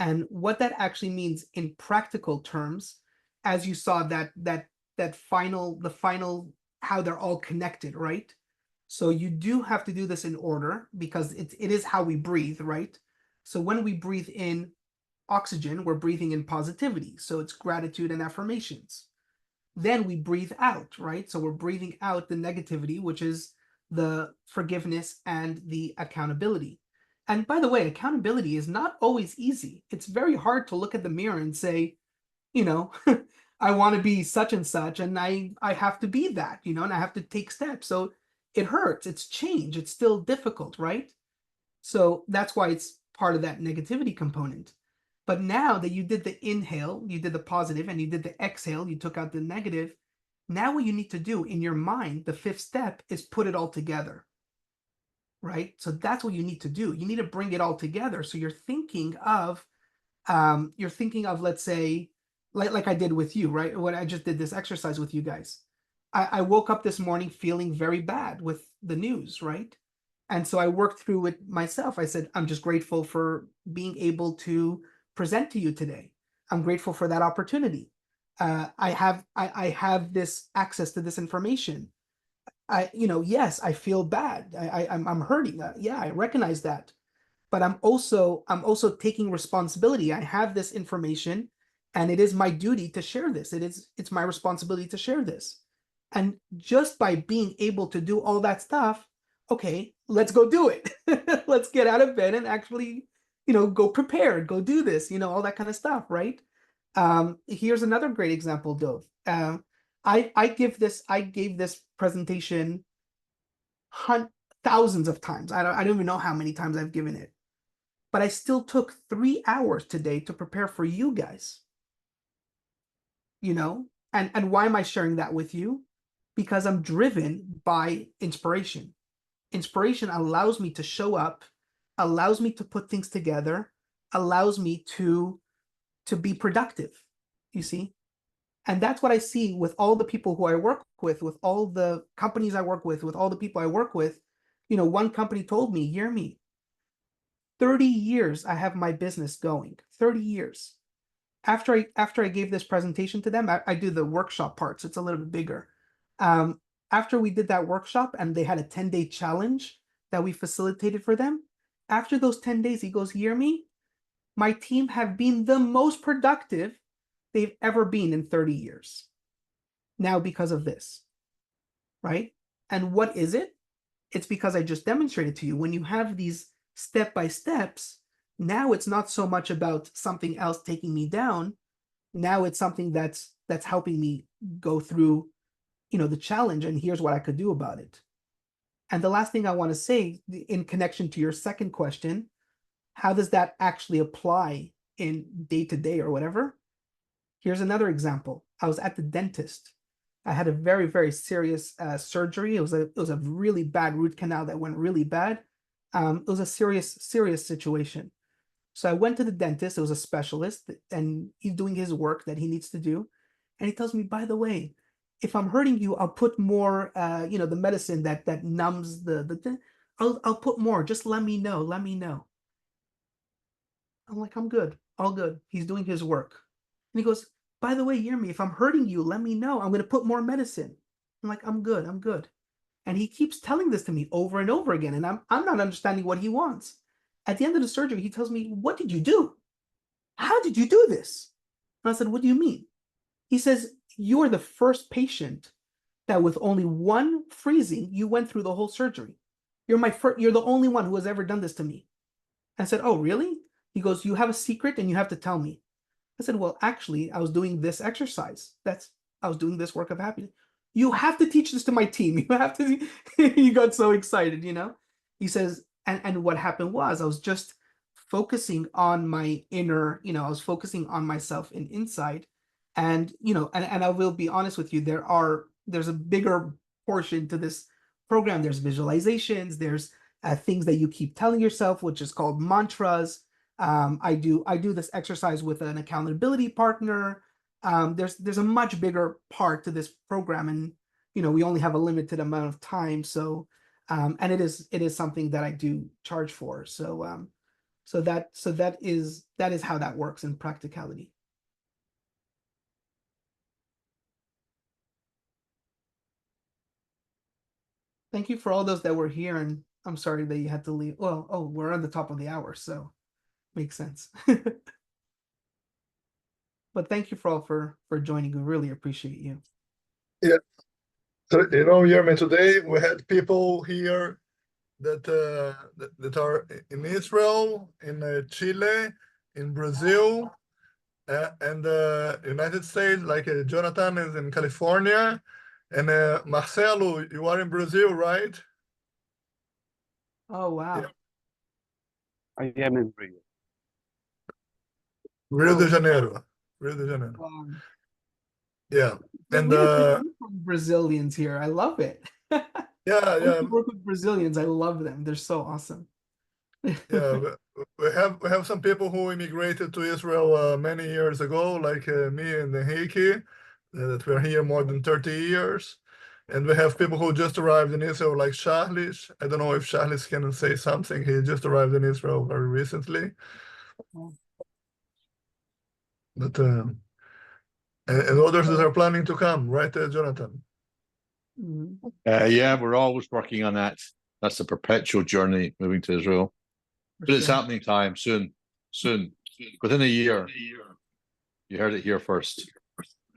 And what that actually means in practical terms, as you saw the final how they're all connected, right? So you do have to do this in order because it is how we breathe, right? So when we breathe in oxygen, we're breathing in positivity. So it's gratitude and affirmations. Then we breathe out, right? So we're breathing out the negativity, which is the forgiveness and the accountability. And by the way, accountability is not always easy. It's very hard to look at the mirror and say, you know, I want to be such and such, and I have to be that, and I have to take steps. So it hurts. It's change. It's still difficult, right? So that's why it's part of that negativity component. But now that you did the inhale, you did the positive, and you did the exhale, you took out the negative. Now what you need to do in your mind, the fifth step, is put it all together, right? So that's what you need to do. You need to bring it all together. So you're thinking of, let's say, like I did with you, right? When I just did this exercise with you guys. I woke up this morning feeling very bad with the news, right? And so I worked through it myself. I said, I'm just grateful for being able to present to you today. I'm grateful for that opportunity. I have this access to this information. Yes, I feel bad. I'm hurting. Yeah, I recognize that. But I'm also taking responsibility. I have this information, and it is my duty to share this. It's my responsibility to share this. And just by being able to do all that stuff, okay, let's go do it. Let's get out of bed and actually, go prepared, go do this, all that kind of stuff, right? Here's another great example, Dove. I gave this presentation thousands of times. I don't even know how many times I've given it, but I still took 3 hours today to prepare for you guys. And why am I sharing that with you? Because I'm driven by inspiration. Inspiration allows me to show up, allows me to put things together, allows me to be productive. You see? And that's what I see with all the people who I work with all the companies I work with all the people I work with. One company told me, Yermi, 30 years I have my business going. 30 years. After I gave this presentation to them, I do the workshop part, so it's a little bit bigger. After we did that workshop and they had a 10-day challenge that we facilitated for them, after those 10 days, he goes, Yermi, my team have been the most productive they've ever been in 30 years. Now, because of this, right? And what is it? It's because I just demonstrated to you when you have these step-by-steps, now it's not so much about something else taking me down. Now it's something that's helping me go through, the challenge, and here's what I could do about it. And the last thing I want to say in connection to your second question, how does that actually apply in day to day or whatever? Here's another example. I was at the dentist. I had a very, very serious surgery. It was a really bad root canal that went really bad. It was a serious situation. So I went to the dentist. It was a specialist, and he's doing his work that he needs to do. And he tells me, by the way, if I'm hurting you, I'll put more, the medicine that numbs the. I'll put more. Just let me know. Let me know. I'm like, I'm good. All good. He's doing his work. And he goes, by the way, Yermi, if I'm hurting you, let me know. I'm going to put more medicine. I'm like, I'm good. I'm good. And he keeps telling this to me over and over again. And I'm not understanding what he wants. At the end of the surgery, he tells me, what did you do? How did you do this? And I said, what do you mean? He says, you're the first patient that with only one freezing, you went through the whole surgery. You're the only one who has ever done this to me. I said, oh, really? He goes, you have a secret and you have to tell me. I said, well, actually, I was doing this exercise. I was doing this work of happiness. You have to teach this to my team. You have to. He got so excited, He says, and what happened was I was just focusing on my inner, I was focusing on myself and inside. And, and I will be honest with you, there's a bigger portion to this program. There's visualizations, there's things that you keep telling yourself, which is called mantras. I do this exercise with an accountability partner. There's a much bigger part to this program, and we only have a limited amount of time. So, and it is something that I do charge for. So, so that is how that works in practicality. Thank you for all those that were here, and I'm sorry that you had to leave. Well, oh, we're on the top of the hour, so makes sense. But thank you for joining. We really appreciate you. Yeah. So, Yermi, today we had people here that are in Israel, in Chile, in Brazil, and United States, like Jonathan is in California, and Marcelo, you are in Brazil, right? Oh, wow. Yeah. I am in Rio. Rio de Oh. Janeiro. Rio de Janeiro. Wow. Yeah. And we have Brazilians here. I love it. yeah, I yeah. work with Brazilians. I love them. They're so awesome. Yeah, we have some people who immigrated to Israel many years ago, like me and Heike, that were here more than 30 years. And we have people who just arrived in Israel, like Charles. I don't know if Charles can say something. He just arrived in Israel very recently. But and others that are planning to come, right, Jonathan? Mhm. Yeah, we're always working on that. That's a perpetual journey moving to Israel. For But it's sure. happening soon. Within a year. You heard it here first.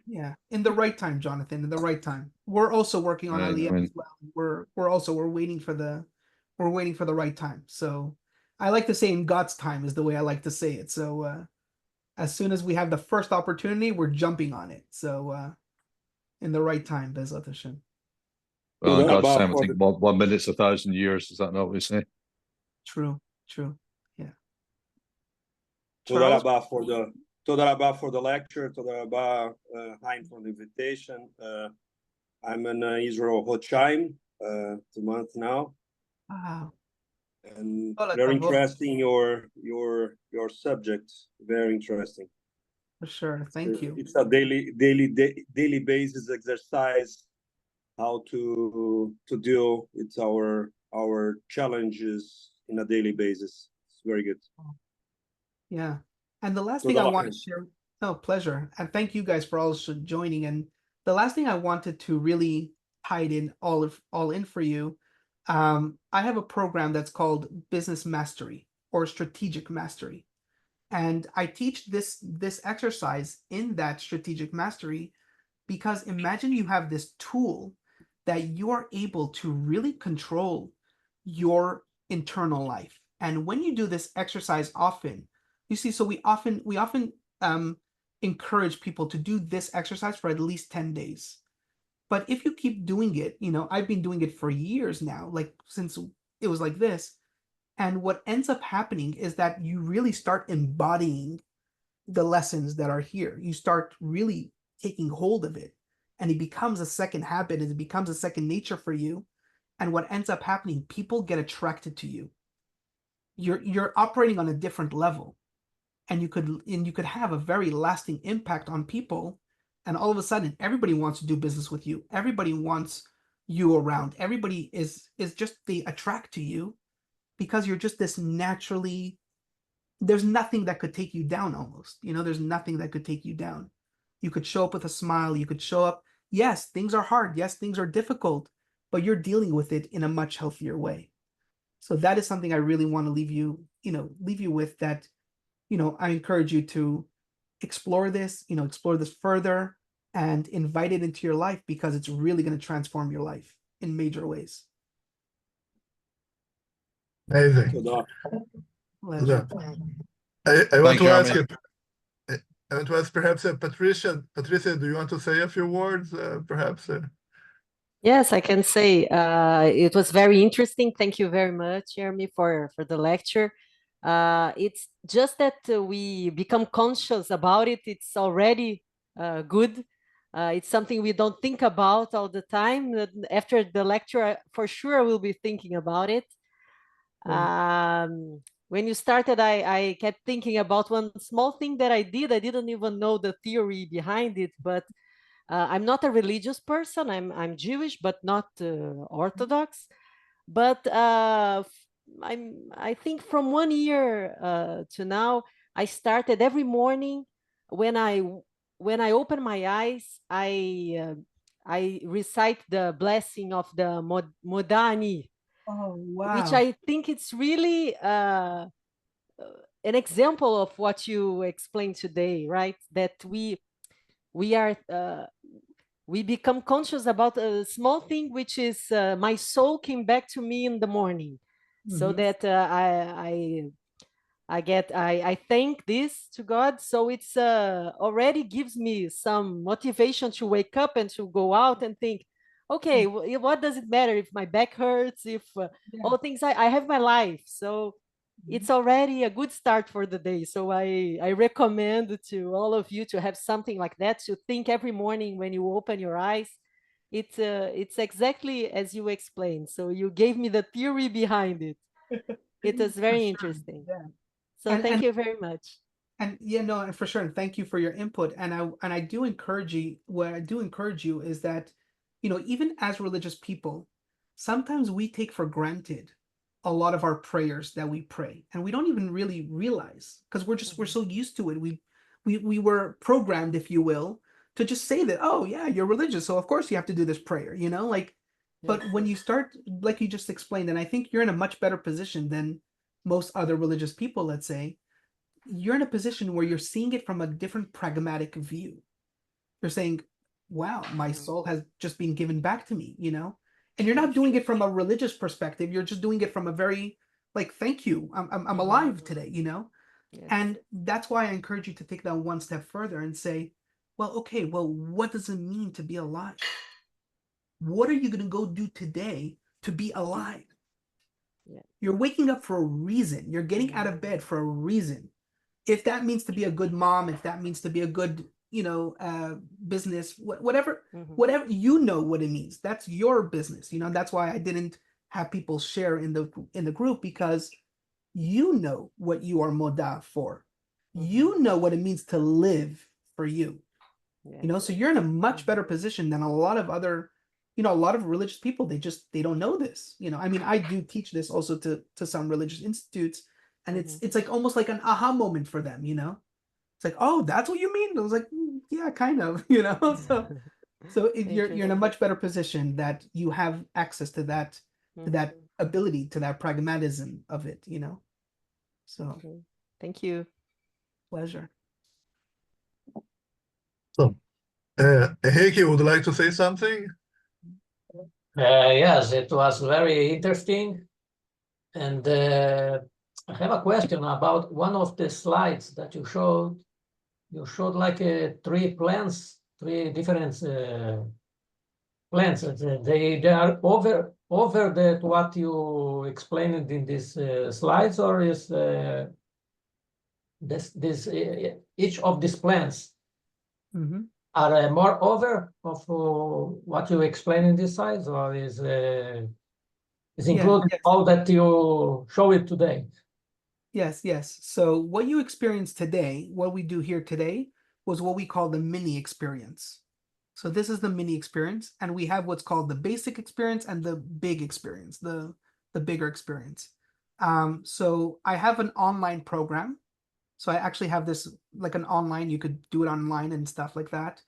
Yeah, in the right time, Jonathan. In the right time. We're also working on Aliyah as well. We're waiting for the right time. So I like to say in God's time is the way I like to say it. So as soon as we have the first opportunity, we're jumping on it. So in the right time, Bezat Hashem. Well, in God's time, I think 1 minute's 1,000 years. Is that not what we say? True. Yeah. Toda Rabah for the lecture. Toda Rabah, Haim, for the invitation. I'm in Israel Hochheim, 2 months now. Wow. And very interesting your subject. Very interesting. For sure. Thank you. It's a daily basis exercise how to deal with our challenges in a daily basis. It's very good. Yeah. And the last thing I want to share, pleasure. And thank you guys for also joining. And the last thing I wanted to really hide in all in for you, I have a program that's called Business Mastery or Strategic Mastery. And I teach this exercise in that strategic mastery because imagine you have this tool that you are able to really control your internal life. And when you do this exercise often, you see, so we often encourage people to do this exercise for at least 10 days. But if you keep doing it, I've been doing it for years now, like since it was like this. And what ends up happening is that you really start embodying the lessons that are here. You start really taking hold of it, and it becomes a second habit, and it becomes a second nature for you. And what ends up happening, people get attracted to you. You're operating on a different level, and you could have a very lasting impact on people. And all of a sudden, everybody wants to do business with you. Everybody wants you around. Everybody is just, they attract to you because you're just this naturally, there's nothing that could take you down almost. There's nothing that could take you down. You could show up with a smile. You could show up. Yes, things are hard. Yes, things are difficult, but you're dealing with it in a much healthier way. So that is something I really want to leave you with, that, I encourage you to explore this further and invite it into your life, because it's really going to transform your life in major ways. Amazing. תודה. Pleasure. I want Thank to you, ask Yermi. I want to ask perhaps Patricia. Patricia, do you want to say a few words? Perhaps. Yes, I can say it was very interesting. Thank you very much, Yermi, for the lecture. It's just that we become conscious about it. It's already good. It's something we don't think about all the time. After the lecture, for sure, I will be thinking about it. When you started, I kept thinking about one small thing that I did. I didn't even know the theory behind it, but I'm not a religious person. I'm Jewish, but not Orthodox. But I think from 1 year to now, I started every morning when I open my eyes, I recite the blessing of the Modani, Oh, wow. which I think it's really an example of what you explained today, right? That we become conscious about a small thing, which is my soul came back to me in the morning, so that I thank this to God. So it's already gives me some motivation to wake up and to go out and think, okay, what does it matter if my back hurts, if all things, I have my life. So it's already a good start for the day. So I recommend to all of you to have something like that, to think every morning when you open your eyes. It's exactly as you explained. So you gave me the theory behind it. It was very interesting. Yeah. So thank you very much. And yeah, no, and for sure. And thank you for your input. And I do encourage you, what I do encourage you is that, even as religious people, sometimes we take for granted a lot of our prayers that we pray, and we don't even really realize, because we're so used to it. We were programmed, if you will, to just say that, oh yeah, you're religious, so of course you have to do this prayer, but when you start, like you just explained, and I think you're in a much better position than most other religious people, let's say, you're in a position where you're seeing it from a different pragmatic view. You're saying, wow, my soul has just been given back to me, and you're not doing it from a religious perspective. You're just doing it from a very, like, thank you, I'm alive today, and that's why I encourage you to take that one step further and say, well, okay, well, what does it mean to be alive? What are you going to go do today to be alive? You're waking up for a reason. You're getting out of bed for a reason. If that means to be a good mom, if that means to be a good, business, whatever what it means. That's your business. That's why I didn't have people share in the group, because you know what you are moda for. You know what it means to live for you. So you're in a much better position than a lot of other, a lot of religious people. They don't know this. I mean, I do teach this also to some religious institutes, and it's like almost like an aha moment for them. It's like, oh, that's what you mean. I was like, yeah, kind of. So you're in a much better position, that you have access to that ability, to that pragmatism of it. So thank you. Pleasure. So, Heikki, would you like to say something? Yes, it was very interesting. And I have a question about one of the slides that you showed. You showed like three plants, three different plants. They are over what you explained in these slides, or is this each of these plants Mhm. are more over of what you explained in this slide, or is included yes. all that you show it today? Yes, yes. So what you experience today, what we do here today, was what we call the mini experience. So this is the mini experience, and we have what's called the basic experience and the big experience, the bigger experience. So I have an online program. So I actually have this like an online, you could do it online and stuff like that,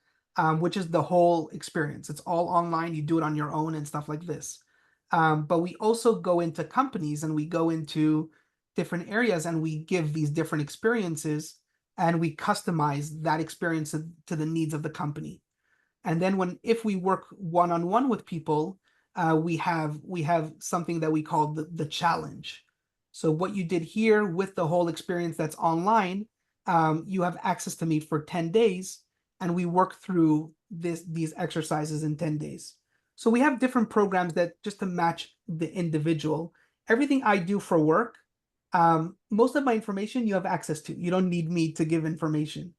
which is the whole experience. It's all online. You do it on your own and stuff like this. But we also go into companies and we go into different areas and we give these different experiences and we customize that experience to the needs of the company. And then if we work one-on-one with people, we have something that we call the challenge. So what you did here with the whole experience that's online, you have access to me for 10 days, and we work through these exercises in 10 days. So we have different programs that just to match the individual. Everything I do for work, most of my information you have access to. You don't need me to give information.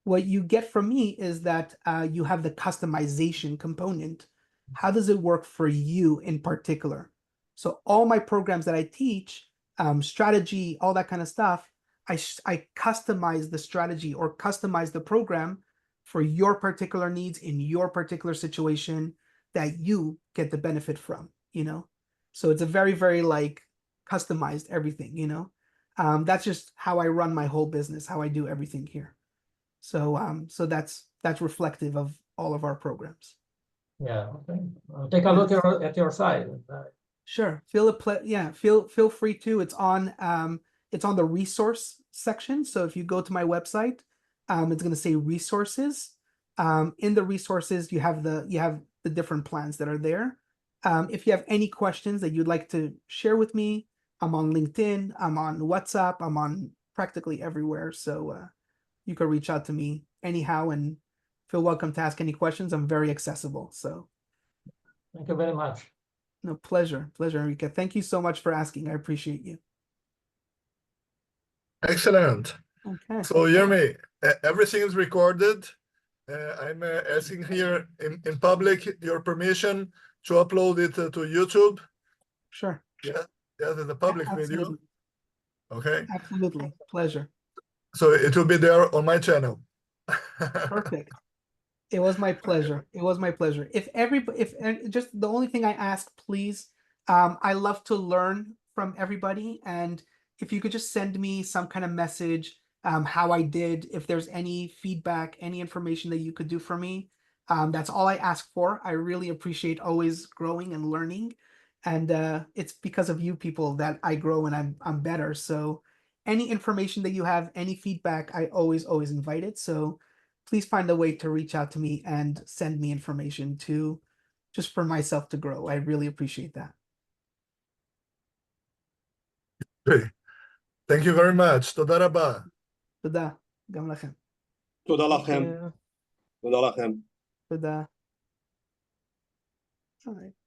What you get from me is that you have the customization component. How does it work for you in particular? So all my programs that I teach, strategy, all that kind of stuff, I customize the strategy or customize the program for your particular needs in your particular situation that you get the benefit from, you know? So it's a very, very like customized everything, you know? That's just how I run my whole business, how I do everything here. So that's reflective of all of our programs. Yeah, okay. I'll take a look at your site. Sure. Feel free to. It's on the resource section. So if you go to my website, it's going to say resources. In the resources, you have the different plans that are there. If you have any questions that you'd like to share with me, I'm on LinkedIn, I'm on WhatsApp, I'm on practically everywhere. So you can reach out to me anyhow and feel welcome to ask any questions. I'm very accessible. So Thank you very much. no, pleasure, Enrique. Thank you so much for asking. I appreciate you. Excellent. Okay. So, Yermi, everything is recorded. I'm asking here in public your permission to upload it to YouTube. Sure. Yeah, it's a public video. Absolutely. Okay. Absolutely. Pleasure. So it will be there on my channel. Perfect. It was my pleasure. It was my pleasure. If just the only thing I ask, please, I love to learn from everybody. And if you could just send me some kind of message, how I did, if there's any feedback, any information that you could do for me, that's all I ask for. I really appreciate always growing and learning. And it's because of you people that I grow and I'm better. So any information that you have, any feedback, I always invite it. So please find a way to reach out to me and send me information to just for myself to grow. I really appreciate that. Okay. Thank you very much. תודה רבה. תודה. גם לכם. תודה Thank לכם. you. תודה לכם. תודה. All right.